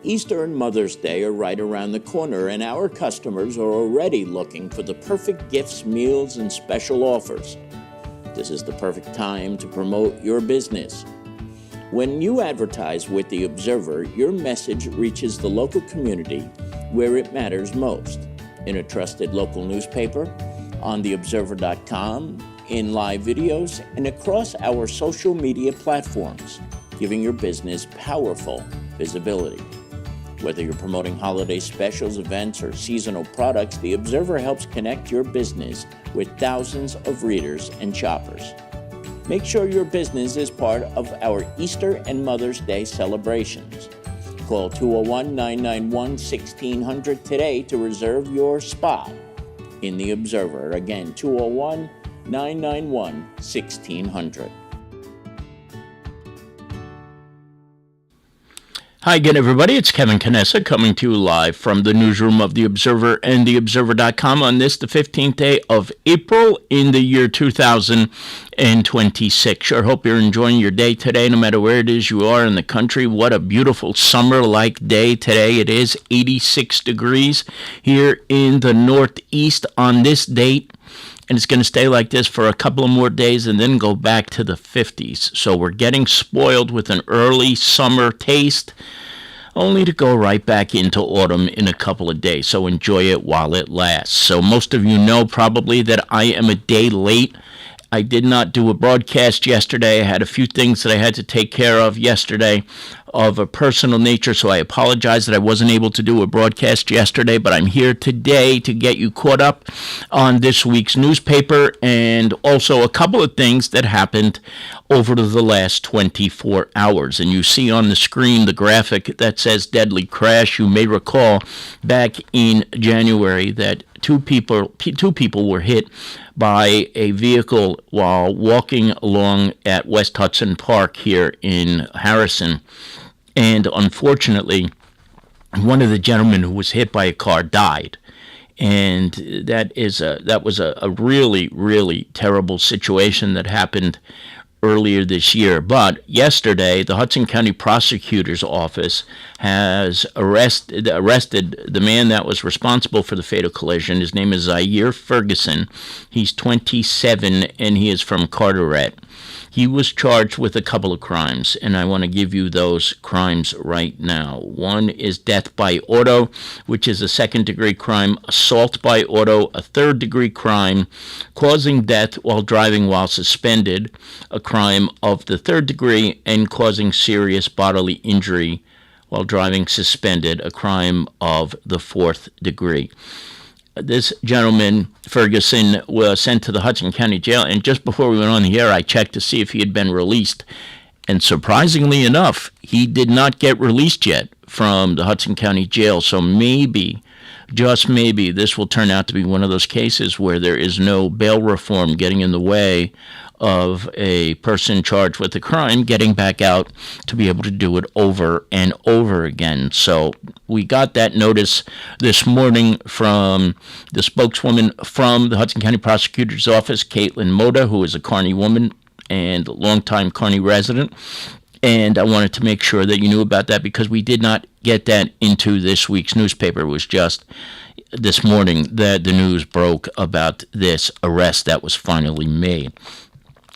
Easter and Mother's Day are right around the corner, and our customers are already looking for the perfect gifts, meals, and special offers. This is the perfect time to promote your business. When you advertise with The Observer, your message reaches the local community where it matters most. In a trusted local newspaper, on theobserver.com, in live videos, and across our social media platforms, giving your business powerful visibility. Whether you're promoting holiday specials, events, or seasonal products, The Observer helps connect your business with thousands of readers and shoppers. Make sure your business is part of our Easter and Mother's Day celebrations. Call 201-991-1600 today to reserve your spot in The Observer. Again, 201-991-1600. Hi again, everybody. It's Kevin Canessa coming to you live from the newsroom of The Observer and TheObserver.com on this, the 15th day of April in the year 2026. Sure hope you're enjoying your day today, no matter where it is you are in the country. What a beautiful summer-like day today. It is 86 degrees here in the Northeast on this date. And it's going to stay like this for a couple of more days and then go back to the 50s. So we're getting spoiled with an early summer taste, only to go right back into autumn in a couple of days. So enjoy it while it lasts. So most of you know probably that I am a day late. I did not do a broadcast yesterday. I had a few things that I had to take care of yesterday of a personal nature, so I apologize that I wasn't able to do a broadcast yesterday, but I'm here today to get you caught up on this week's newspaper and also a couple of things that happened over the last 24 hours. And you see on the screen the graphic that says deadly crash. You may recall back in January that two people were hit by a vehicle while walking along at West Hudson Park here in Harrison. And unfortunately, one of the gentlemen who was hit by a car died. And that was a really, really terrible situation that happened earlier this year. But yesterday, the Hudson County Prosecutor's Office has arrested the man that was responsible for the fatal collision. His name is Zaire Ferguson. He's 27, and he is from Carteret. He was charged with a couple of crimes, and I want to give you those crimes right now. One is death by auto, which is a second-degree crime, assault by auto, a third-degree crime, causing death while driving while suspended, a crime of the third degree, and causing serious bodily injury while driving suspended, a crime of the fourth degree. This gentleman, Ferguson, was sent to the Hudson County Jail, and just before we went on the air, I checked to see if he had been released. And surprisingly enough, he did not get released yet from the Hudson County Jail. So maybe, just maybe, this will turn out to be one of those cases where there is no bail reform getting in the way of a person charged with a crime getting back out to be able to do it over and over again. So we got that notice this morning from the spokeswoman from the Hudson County Prosecutor's Office, Caitlin Moda, who is a Kearny woman and a longtime Kearny resident. And I wanted to make sure that you knew about that because we did not get that into this week's newspaper. It was just this morning that the news broke about this arrest that was finally made.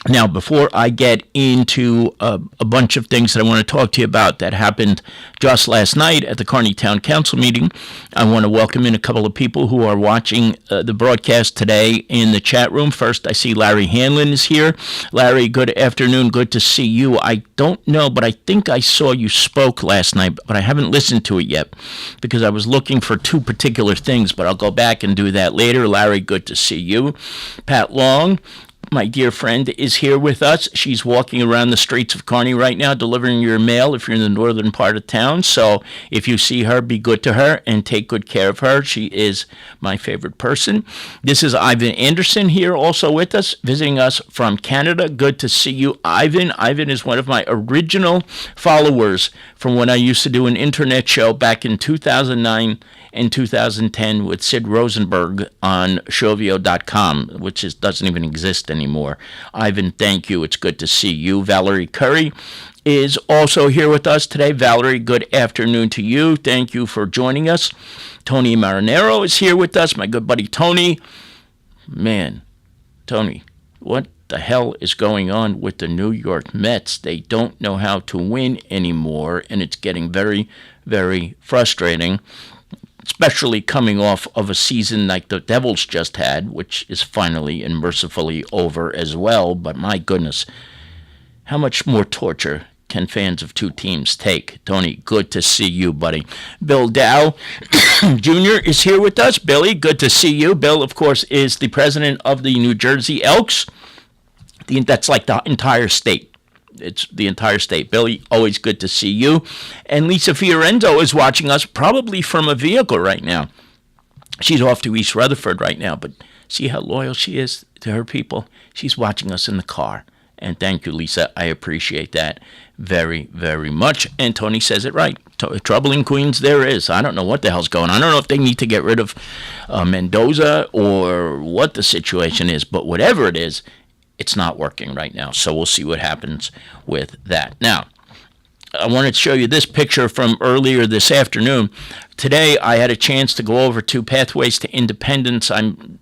Now, before I get into a bunch of things that I want to talk to you about that happened just last night at the Kearny Town Council meeting, I want to welcome in a couple of people who are watching the broadcast today in the chat room. First, I see Larry Hanlon is here. Larry, good afternoon. Good to see you. I don't know, but I think I saw you spoke last night, but I haven't listened to it yet because I was looking for two particular things, but I'll go back and do that later. Larry, good to see you. Pat Long, my dear friend, is here with us. She's walking around the streets of Kearny right now delivering your mail if you're in the northern part of town. So if you see her, be good to her and take good care of her. She is my favorite person. This is Ivan Anderson here also with us, visiting us from Canada. Good to see you, Ivan. Ivan is one of my original followers from when I used to do an internet show back in 2009 and 2010 with Sid Rosenberg on Shovio.com, which doesn't even exist anymore. anymore. Ivan, thank you. It's good to see you. Valerie Curry is also here with us today. Valerie, good afternoon to you. Thank you for joining us. Tony Marinero is here with us, my good buddy Tony. Man, Tony, what the hell is going on with the New York Mets? They don't know how to win anymore, and it's getting very, very frustrating, especially coming off of a season like the Devils just had, which is finally and mercifully over as well. But my goodness, how much more torture can fans of two teams take? Tony, good to see you, buddy. Bill Dow Jr. is here with us. Billy, good to see you. Bill, of course, is the president of the New Jersey Elks. That's like the entire state. It's the entire state. Billy, always good to see you. And Lisa Fiorenzo is watching us probably from a vehicle right now. She's off to East Rutherford right now, but see how loyal she is to her people? She's watching us in the car. And thank you, Lisa. I appreciate that very, very much. And Tony says it right. Trouble in Queens there is. I don't know what the hell's going on. I don't know if they need to get rid of Mendoza or what the situation is. But whatever it is, it's not working right now. So we'll see what happens with that. Now, I wanted to show you this picture from earlier this afternoon. Today, I had a chance to go over to Pathways to Independence. I'm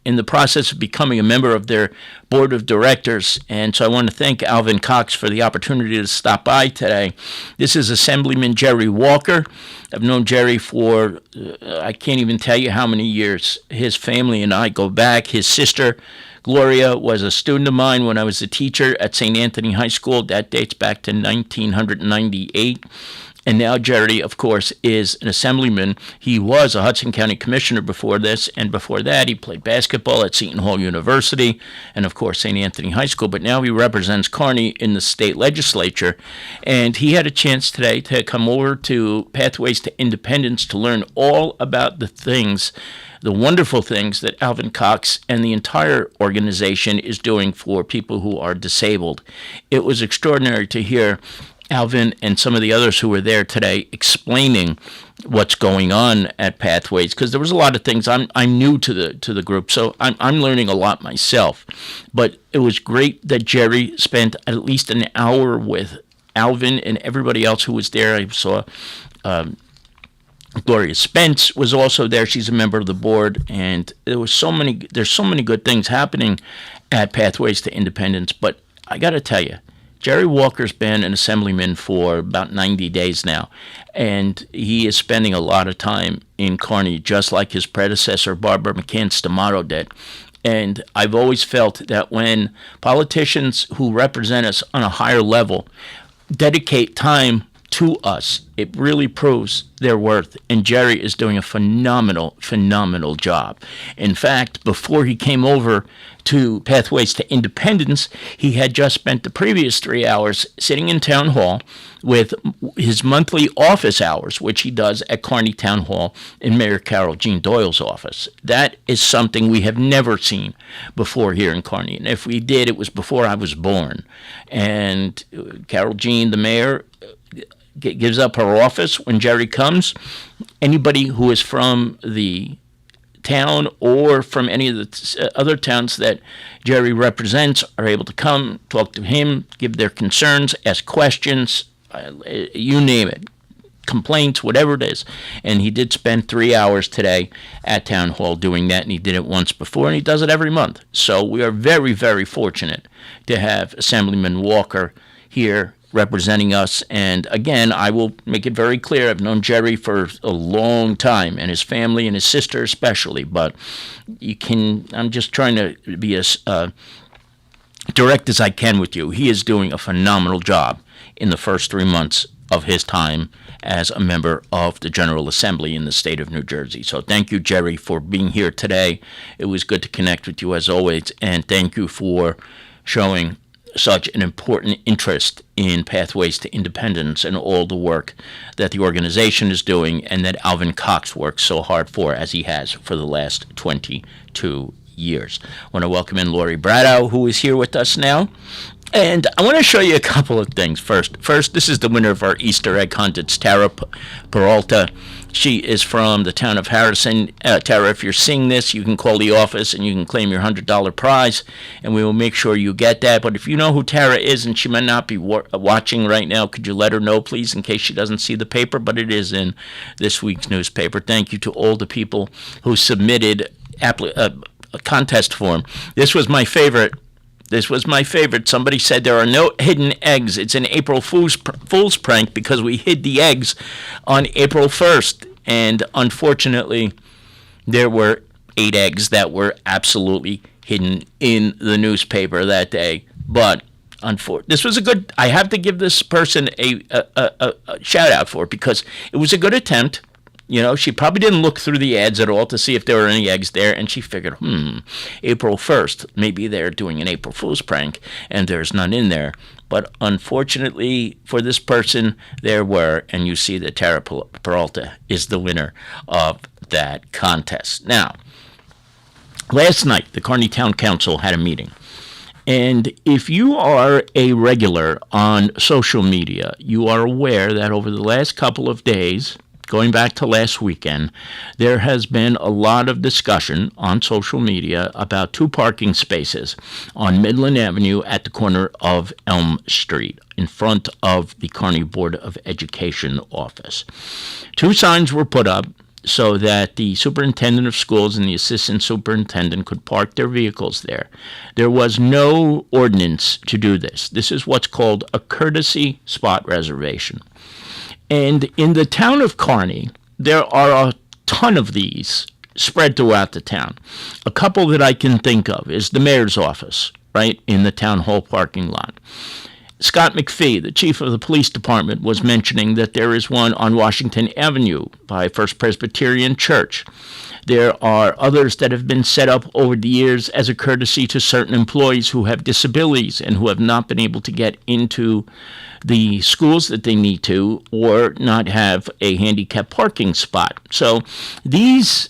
in the process of becoming a member of their board of directors, and so I want to thank Alvin Cox for the opportunity to stop by today. This is Assemblyman Jerry Walker. I've known Jerry for, I can't even tell you how many years. His family and I go back. His sister, Gloria, was a student of mine when I was a teacher at St. Anthony High School. That dates back to 1998. And now Jerry, of course, is an assemblyman. He was a Hudson County commissioner before this, and before that he played basketball at Seton Hall University and, of course, St. Anthony High School. But now he represents Kearny in the state legislature, and he had a chance today to come over to Pathways to Independence to learn all about the wonderful things that Alvin Cox and the entire organization is doing for people who are disabled. It was extraordinary to hear Alvin and some of the others who were there today explaining what's going on at Pathways, because there was a lot of things. I'm new to the group, so I'm learning a lot myself. But it was great that Jerry spent at least an hour with Alvin and everybody else who was there. I saw Gloria Spence was also there. She's a member of the board, and there's so many good things happening at Pathways to Independence. But I got to tell you, Jerry Walker's been an assemblyman for about 90 days now, and he is spending a lot of time in Kearny, just like his predecessor, Barbara McCann-Stamato, did. And I've always felt that when politicians who represent us on a higher level dedicate time to us, it really proves their worth. And Jerry is doing a phenomenal, phenomenal job. In fact, before he came over to Pathways to Independence, he had just spent the previous 3 hours sitting in Town Hall with his monthly office hours, which he does at Kearny Town Hall in Mayor Carol Jean Doyle's office. That is something we have never seen before here in Kearny. And if we did, it was before I was born. And Carol Jean, the mayor, gives up her office when Jerry comes. Anybody who is from the town or from any of the other towns that Jerry represents are able to come, talk to him, give their concerns, ask questions, you name it, complaints, whatever it is. And he did spend 3 hours today at Town Hall doing that, and he did it once before, and he does it every month. So we are very, very fortunate to have Assemblyman Walker here representing us. And again, I will make it very clear, I've known Jerry for a long time, and his family and his sister especially, but I'm just trying to be as direct as I can with you. He is doing a phenomenal job in the first 3 months of his time as a member of the General Assembly in the state of New Jersey. So thank you, Jerry, for being here today. It was good to connect with you as always, and thank you for showing such an important interest in Pathways to Independence and all the work that the organization is doing and that Alvin Cox works so hard for, as he has for the last 22 years. I want to welcome in Lori Bradow, who is here with us now. And I want to show you a couple of things first. First, this is the winner of our Easter egg hunt. It's Tara Peralta. She is from the town of Harrison. Tara, if you're seeing this, you can call the office and you can claim your $100 prize, and we will make sure you get that. But if you know who Tara is and she might not be watching right now, could you let her know, please, in case she doesn't see the paper? But it is in this week's newspaper. Thank you to all the people who submitted a contest form. This was my favorite. Somebody said there are no hidden eggs. It's an April Fool's prank because we hid the eggs on April 1st. And unfortunately, there were 8 eggs that were absolutely hidden in the newspaper that day. But this was a good, I have to give this person a shout out for it because it was a good attempt. You know, she probably didn't look through the ads at all to see if there were any eggs there, and she figured, April 1st, maybe they're doing an April Fool's prank, and there's none in there. But unfortunately for this person, there were, and you see that Tara Peralta is the winner of that contest. Now, last night, the Kearny Town Council had a meeting. And if you are a regular on social media, you are aware that over the last couple of days, going back to last weekend, there has been a lot of discussion on social media about 2 parking spaces on Midland Avenue at the corner of Elm Street in front of the Kearny Board of Education office. 2 signs were put up so that the superintendent of schools and the assistant superintendent could park their vehicles there. There was no ordinance to do this. This is what's called a courtesy spot reservation. And in the town of Kearny, there are a ton of these spread throughout the town. A couple that I can think of is the mayor's office, right, in the town hall parking lot. Scott McPhee, the chief of the police department, was mentioning that there is one on Washington Avenue by First Presbyterian Church. There are others that have been set up over the years as a courtesy to certain employees who have disabilities and who have not been able to get into the schools that they need to or not have a handicap parking spot. So these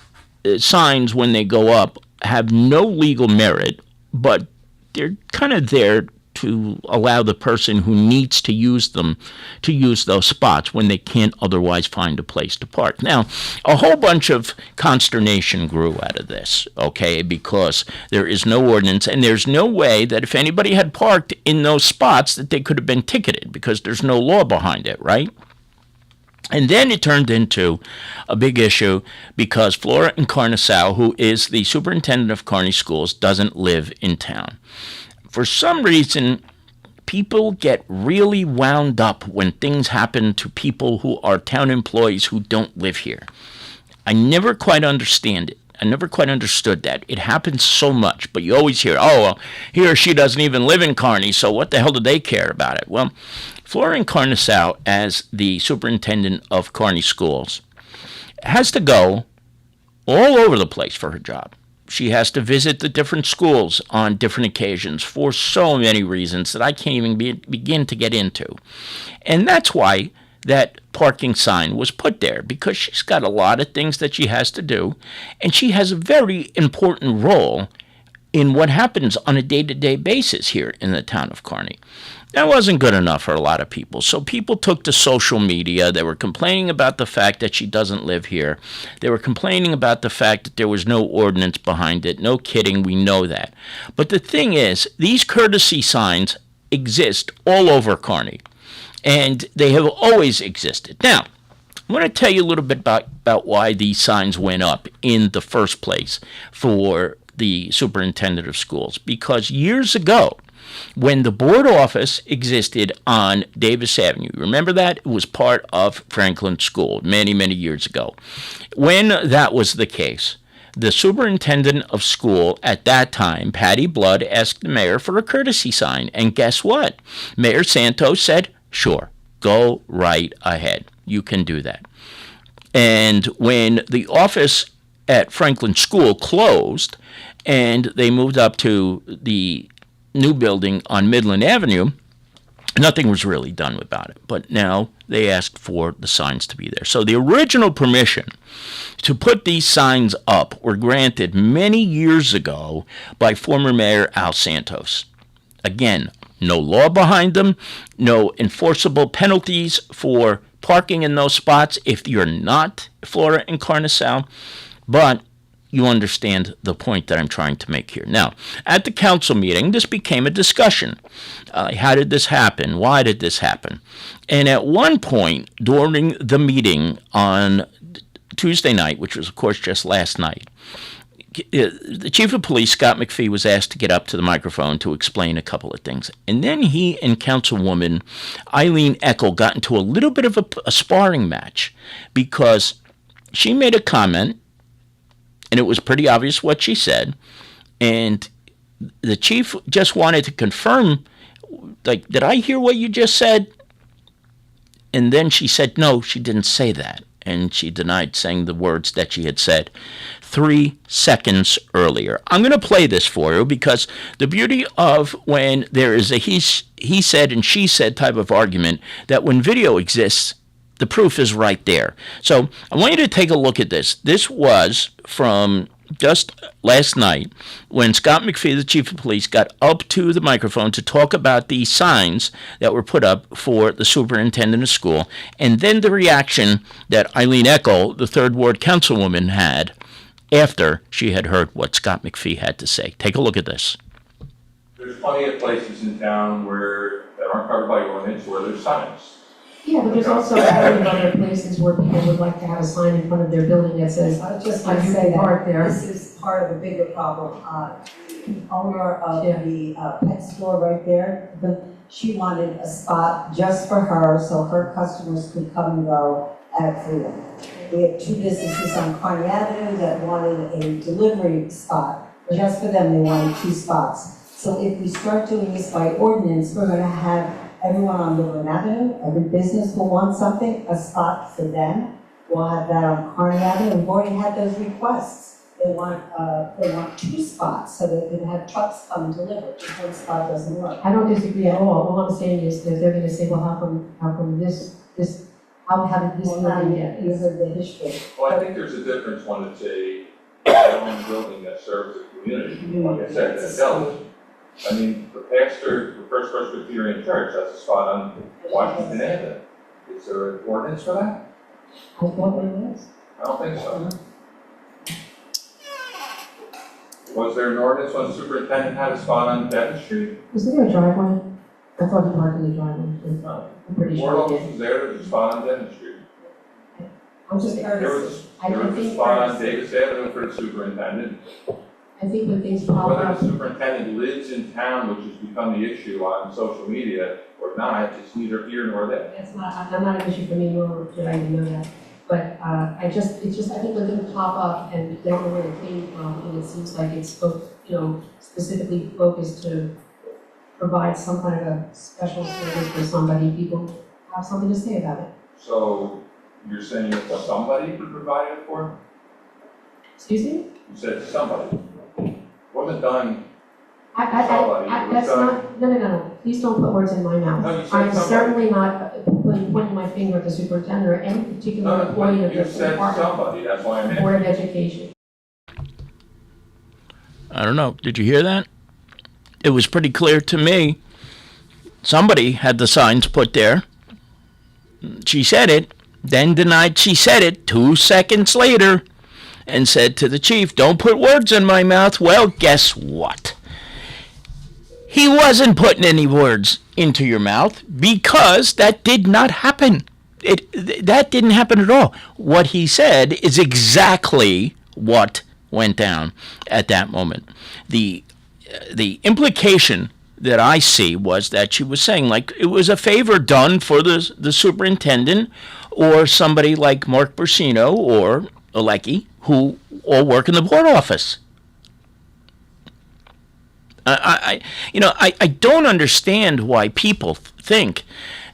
signs, when they go up, have no legal merit, but they're kind of there to allow the person who needs to use them to use those spots when they can't otherwise find a place to park. Now, a whole bunch of consternation grew out of this, okay, because there is no ordinance and there's no way that if anybody had parked in those spots that they could have been ticketed because there's no law behind it, right? And then it turned into a big issue because Flora Incarnasau, who is the superintendent of Kearny Schools, doesn't live in town. For some reason, people get really wound up when things happen to people who are town employees who don't live here. I never quite understand it. I never quite understood that. It happens so much, but you always hear, oh, well, he or she doesn't even live in Kearny, so what the hell do they care about it? Well, Flora Incarnasau, as the superintendent of Kearny Schools, has to go all over the place for her job. She has to visit the different schools on different occasions for so many reasons that I can't even begin to get into. And that's why that parking sign was put there, because she's got a lot of things that she has to do, and she has a very important role in what happens on a day-to-day basis here in the town of Kearny. That wasn't good enough for a lot of people. So people took to social media. They were complaining about the fact that she doesn't live here. They were complaining about the fact that there was no ordinance behind it. No kidding, we know that. But the thing is, these courtesy signs exist all over Kearny, and they have always existed. Now, I want to tell you a little bit about why these signs went up in the first place for the superintendent of schools. Because years ago, when the board office existed on Davis Avenue, remember that? It was part of Franklin School many, many years ago. When that was the case, the superintendent of school at that time, Patty Blood, asked the mayor for a courtesy sign. And guess what? Mayor Santos said, sure, go right ahead. You can do that. And when the office at Franklin School closed and they moved up to the new building on Midland Avenue, nothing was really done about it. But now they asked for the signs to be there. So the original permission to put these signs up were granted many years ago by former Mayor Al Santos. Again, no law behind them, no enforceable penalties for parking in those spots if you're not Flora and Carnicel, but you understand the point that I'm trying to make here. Now, at the council meeting, this became a discussion. How did this happen? Why did this happen? And at one point during the meeting on Tuesday night, which was, of course, just last night, the chief of police, Scott McPhee, was asked to get up to the microphone to explain a couple of things. And then he and Councilwoman Eileen Eckel got into a little bit of a sparring match because she made a comment, and it was pretty obvious what she said. And the chief just wanted to confirm, like, did I hear what you just said? And then she said, no, she didn't say that. And she denied saying the words that she had said 3 seconds earlier. I'm going to play this for you because the beauty of when there is a he said and she said type of argument, that when video exists, the proof is right there. So I want you to take a look at this. This was from just last night when Scott McPhee, the chief of police, got up to the microphone to talk about the signs that were put up for the superintendent of school, and then the reaction that Eileen Eckel, the 3rd Ward councilwoman, had after she had heard what Scott McPhee had to say. Take a look at this. There's plenty of places in town that aren't covered by ordinance where there's signs. Yeah, but there's also other places where people would like to have a sign in front of their building that says, I was just "I going to do say park that there." this is part of a bigger problem. The owner of the pet store right there, she wanted a spot just for her so her customers could come and go at freedom. We have 2 businesses on Kearny Avenue that wanted a delivery spot. Just for them, they wanted 2 spots. So if we start doing this by ordinance, we're going to have everyone on Woodland Avenue, every business will want something, a spot for them. We'll have that on Kearny Avenue. We've already had those requests. They want 2 spots so they can have trucks come and deliver. Just 1 spot doesn't work. I don't disagree at all. All I'm saying is that they're going to say, well, how come this, how did this Well, now building get you this? heard the history. Well, I think there's a difference when it's a own building that serves the community. Like I said, that does. I mean, the pastor, the First Presbyterian Church has a spot on Washington Avenue. Is there an ordinance for that? I thought there was. I don't think so. Was there an ordinance when the superintendent had a spot on Devon Street? Was there a driveway? I thought he parked in the driveway. I'm pretty Board sure he office did. was there, there's a spot on Devon Street. I'm just, Curtis, There was a spot on Davis Avenue for the superintendent. I think when things pop Whether up, the superintendent lives in town, which has become the issue on social media, or not, it's neither here nor there. that's not an issue for me, nor did I even know that. But I think when things pop up and they don't know where they came from, and it seems like it's specifically focused to provide some kind of a special service for somebody, people have something to say about it. So you're saying that somebody could provide it for? Excuse me? You said somebody. Wasn't done. That's not, no. Please don't put words in my mouth. No, you said I'm somebody. certainly not pointing my finger at the superintendent or any particular employee of You the said Department somebody, that's why I'm Board of asking. Education. I don't know. Did you hear that? It was pretty clear to me. Somebody had the signs put there. She said it, then denied she said it 2 seconds later and said to the chief, don't put words in my mouth. Well, guess what? He wasn't putting any words into your mouth because that did not happen. That didn't happen at all. What he said is exactly what went down at that moment. The implication that I see was that she was saying, like, it was a favor done for the superintendent or somebody like Mark Bursino or Alecki, who all work in the board office. I don't understand why people think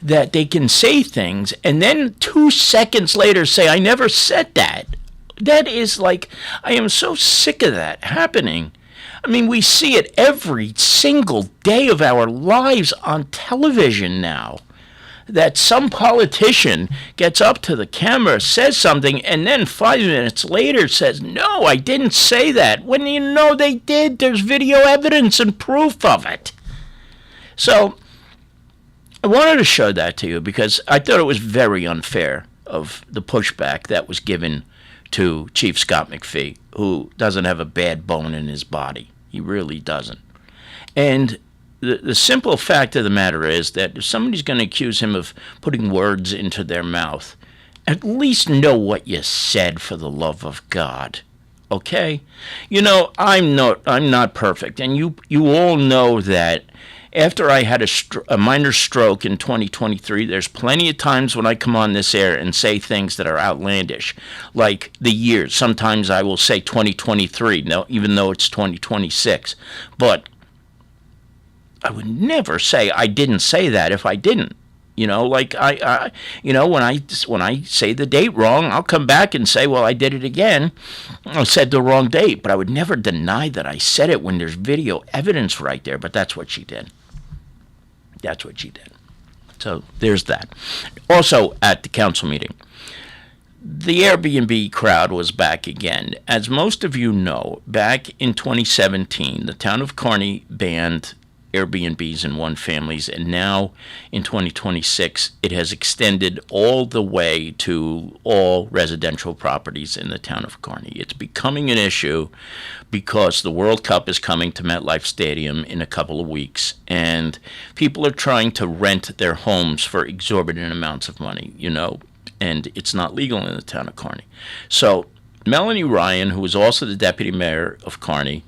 that they can say things and then 2 seconds later say, I never said that. That is like, I am so sick of that happening. I mean, we see it every single day of our lives on television now. That some politician gets up to the camera, says something, and then 5 minutes later says, no, I didn't say that. When you know they did, there's video evidence and proof of it. So I wanted to show that to you because I thought it was very unfair of the pushback that was given to Chief Scott McPhee, who doesn't have a bad bone in his body. He really doesn't. And the simple fact of the matter is that if somebody's going to accuse him of putting words into their mouth, at least know what you said, for the love of God. Okay? You know, I'm not perfect, and you all know that. After I had a minor stroke in 2023, there's plenty of times when I come on this air and say things that are outlandish, like the years. Sometimes I will say 2023, no, even though it's 2026. But I would never say I didn't say that if I didn't. You know, like when I say the date wrong, I'll come back and say, well, I did it again. I said the wrong date, but I would never deny that I said it when there's video evidence right there. But that's what she did. That's what she did. So there's that. Also at the council meeting, the Airbnb crowd was back again. As most of you know, back in 2017, the town of Kearny banned Airbnbs and one families, and now in 2026 it has extended all the way to all residential properties in the town of Kearny. It's becoming an issue because the World Cup is coming to MetLife Stadium in a couple of weeks, and people are trying to rent their homes for exorbitant amounts of money, and it's not legal in the town of Kearny. So Melanie Ryan, who is also the deputy mayor of Kearny,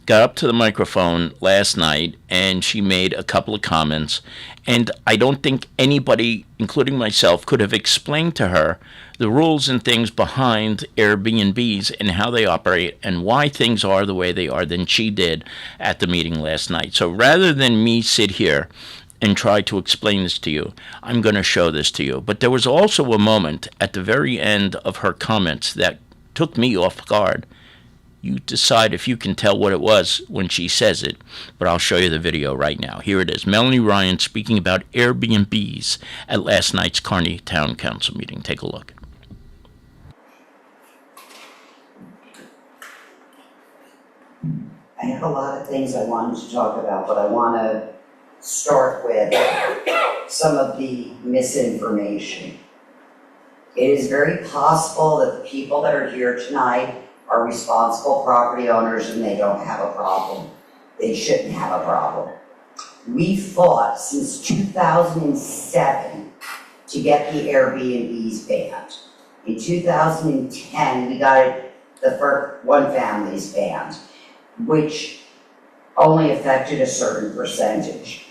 got up to the microphone last night and she made a couple of comments, and I don't think anybody, including myself, could have explained to her the rules and things behind Airbnbs and how they operate and why things are the way they are than she did at the meeting last night. So rather than me sit here and try to explain this to you, I'm going to show this to you. But there was also a moment at the very end of her comments that took me off guard. You decide if you can tell what it was when she says it, but I'll show you the video right now. Here it is. Melanie Ryan speaking about Airbnbs at last night's Kearny Town Council meeting. Take a look. I have a lot of things I wanted to talk about, but I want to start with some of the misinformation. It is very possible that the people that are here tonight are responsible property owners and they don't have a problem. They shouldn't have a problem. We fought since 2007 to get the Airbnbs banned. In 2010, we got it, the first one family's banned, which only affected a certain percentage.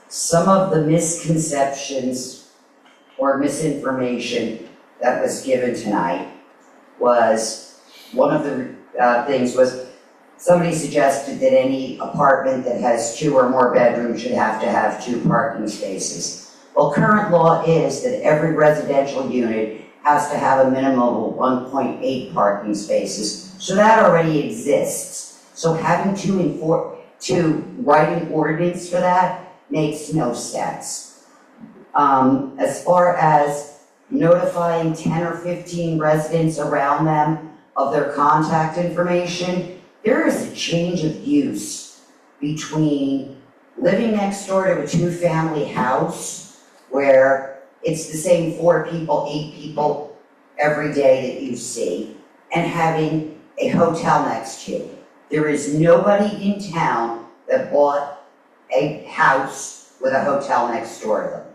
Some of the misconceptions or misinformation that was given tonight was, one of the things was somebody suggested that any apartment that has 2 or more bedrooms should have to have 2 parking spaces. Well, current law is that every residential unit has to have a minimum of 1.8 parking spaces, so that already exists. So having to write an ordinance for that makes no sense. As far as notifying 10 or 15 residents around them of their contact information, there is a change of use between living next door to a 2-family house where it's the same 4 people, 8 people every day that you see, and having a hotel next to you. There is nobody in town that bought a house with a hotel next door to them.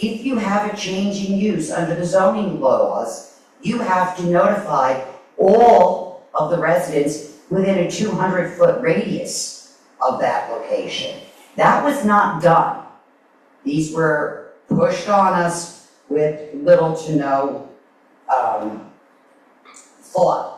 If you have a change in use under the zoning laws, you have to notify all of the residents within a 200-foot radius of that location. That was not done. These were pushed on us with little to no thought.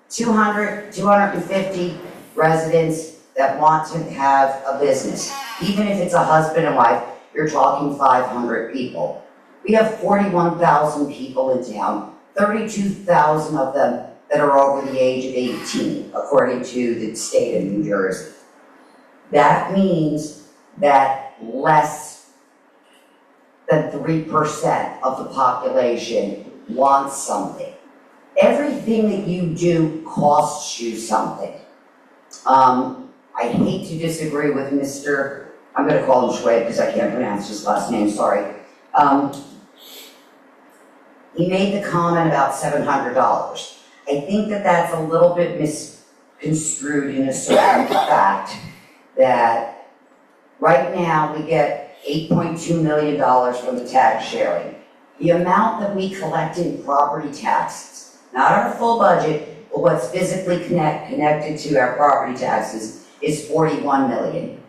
250 residents that want to have a business. Even if it's a husband and wife, you're talking 500 people. We have 41,000 people in town. 32,000 of them that are over the age of 18, according to the state of New Jersey. That means that less than 3% of the population wants something. Everything that you do costs you something. I hate to disagree with Mr., I'm gonna call him Schwab because I can't pronounce his last name, sorry. He made the comment about $700. I think that that's a little bit misconstrued in a certain fact that right now we get $8.2 million from the tax sharing. The amount that we collect in property taxes, not our full budget, but what's physically connected to our property taxes is 41 million.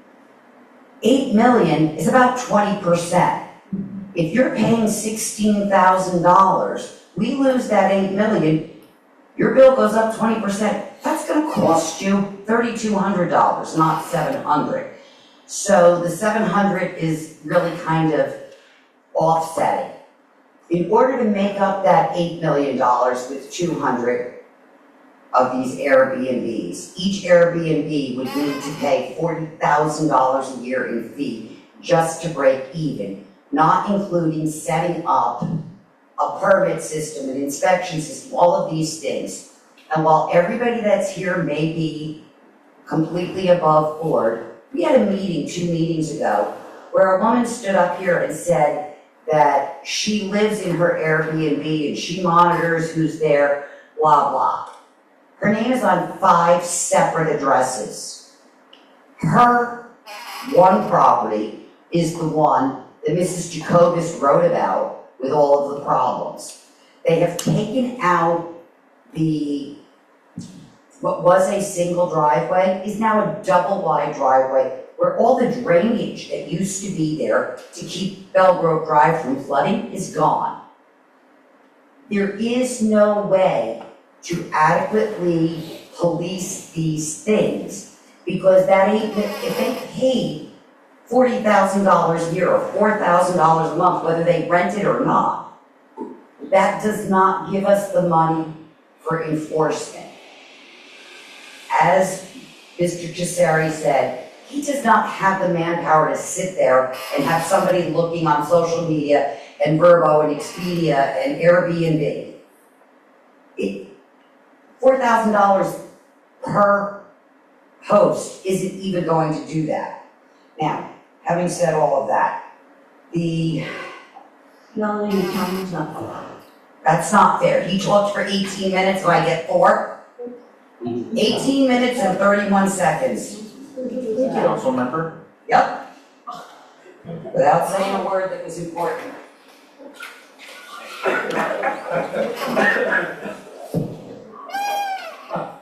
8 million is about 20%. If you're paying $16,000, we lose that 8 million, your bill goes up 20%. That's gonna cost you $3,200, not $700. So the 700 is really kind of offsetting. In order to make up that $8 million with 200 of these Air B&Bs, each Air B&B would need to pay $40,000 a year in fee just to break even, not including setting up a permit system, an inspection system, all of these things. And while everybody that's here may be completely above board, we had a meeting 2 meetings ago where a woman stood up here and said that she lives in her Airbnb and she monitors who's there, blah, blah. Her name is on 5 separate addresses. Her one property is the one that Mrs. Jacobus wrote about with all of the problems. They have taken out what was a single driveway is now a double wide driveway where all the drainage that used to be there to keep Bellgrove Drive from flooding is gone. There is no way to adequately police these things because if they paid $40,000 a year or $4,000 a month, whether they rent it or not, that does not give us the money for enforcement. As Mr. Cesari said, he does not have the manpower to sit there and have somebody looking on social media and Verbo and Expedia and Airbnb. $4,000 per host isn't even going to do that. Now, having said all of that, Melanie, the time's not fair. that's not fair. He talked for 18 minutes and I get 4. 18 minutes and 31 seconds. Councilmember? Yep. Without saying a word that was important.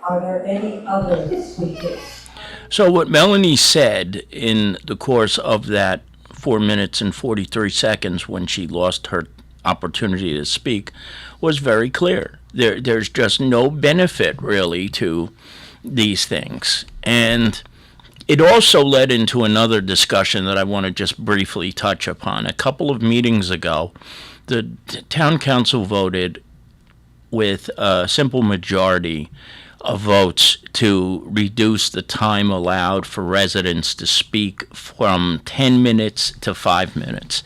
Are there any other speakers? So what Melanie said in the course of that 4 minutes and 43 seconds when she lost her opportunity to speak was very clear. There's just no benefit really to these things. And it also led into another discussion that I want to just briefly touch upon. A couple of meetings ago, the town council voted with a simple majority of votes to reduce the time allowed for residents to speak from 10 minutes to 5 minutes.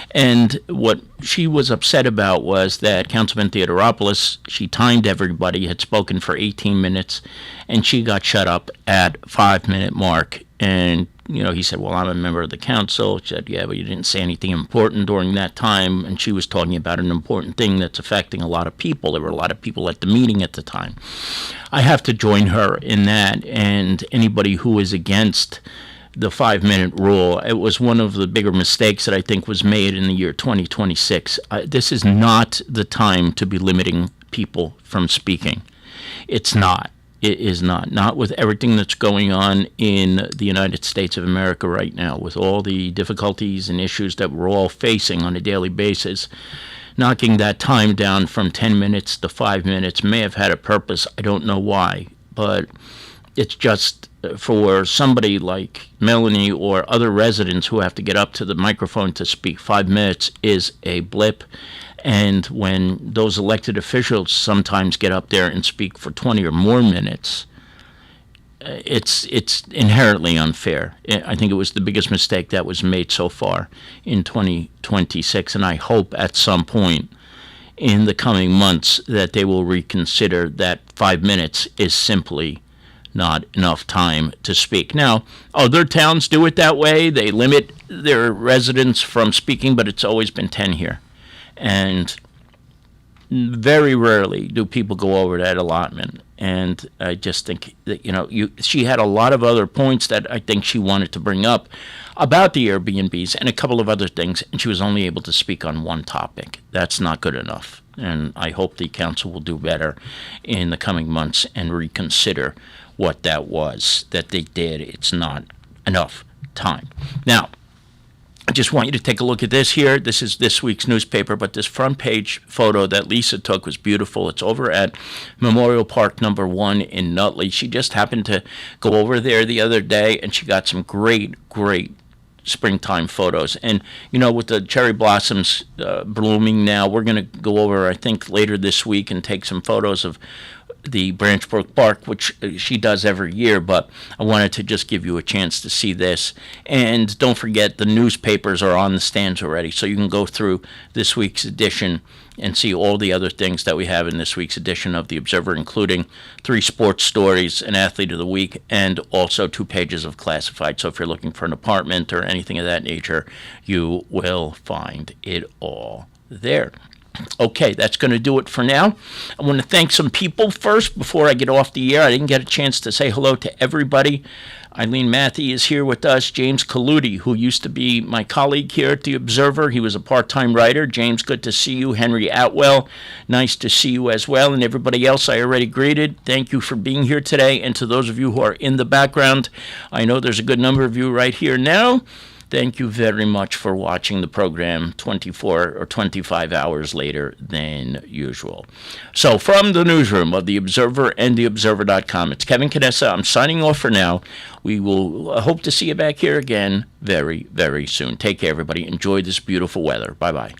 And what she was upset about was that Councilman Theodoropoulos, she timed everybody, had spoken for 18 minutes, and she got shut up at 5-minute mark. And, he said, well, I'm a member of the council. She said, yeah, but you didn't say anything important during that time. And she was talking about an important thing that's affecting a lot of people. There were a lot of people at the meeting at the time. I have to join her in that, and anybody who is against the 5-minute rule, it was one of the bigger mistakes that I think was made in the year 2026. This is not the time to be limiting people from speaking. It's not. It is not. Not with everything that's going on in the United States of America right now, with all the difficulties and issues that we're all facing on a daily basis. Knocking that time down from 10 minutes to 5 minutes may have had a purpose. I don't know why, but it's just for somebody like Melanie or other residents who have to get up to the microphone to speak, 5 minutes is a blip. And when those elected officials sometimes get up there and speak for 20 or more minutes, it's inherently unfair. I think it was the biggest mistake that was made so far in 2026, and I hope at some point in the coming months that they will reconsider that 5 minutes is simply not enough time to speak. Now, other towns do it that way. They limit their residents from speaking, but it's always been 10 here. And very rarely do people go over that allotment. And I just think that, she had a lot of other points that I think she wanted to bring up about the Airbnbs and a couple of other things, and she was only able to speak on one topic. That's not good enough. And I hope the council will do better in the coming months and reconsider what that was that they did. It's not enough time. Now, I just want you to take a look at this here. This is this week's newspaper, but this front page photo that Lisa took was beautiful. It's over at Memorial Park number 1 in Nutley. She just happened to go over there the other day, and she got some great springtime photos. And, with the cherry blossoms blooming now, we're going to go over, I think, later this week and take some photos of the Branch Brook Park, which she does every year, but I wanted to just give you a chance to see this. And don't forget, the newspapers are on the stands already, so you can go through this week's edition and see all the other things that we have in this week's edition of the Observer, including 3 sports stories, an athlete of the week, and also 2 pages of classified. So if you're looking for an apartment or anything of that nature, you will find it all there. Okay, that's going to do it for now. I want to thank some people first before I get off the air. I didn't get a chance to say hello to everybody. Eileen Matthey is here with us. James Kaludi, who used to be my colleague here at The Observer. He was a part-time writer. James, good to see you. Henry Atwell, nice to see you as well. And everybody else I already greeted, thank you for being here today. And to those of you who are in the background, I know there's a good number of you right here now. Thank you very much for watching the program 24 or 25 hours later than usual. So from the newsroom of The Observer and TheObserver.com, it's Kevin Canessa. I'm signing off for now. We will hope to see you back here again very, very soon. Take care, everybody. Enjoy this beautiful weather. Bye-bye.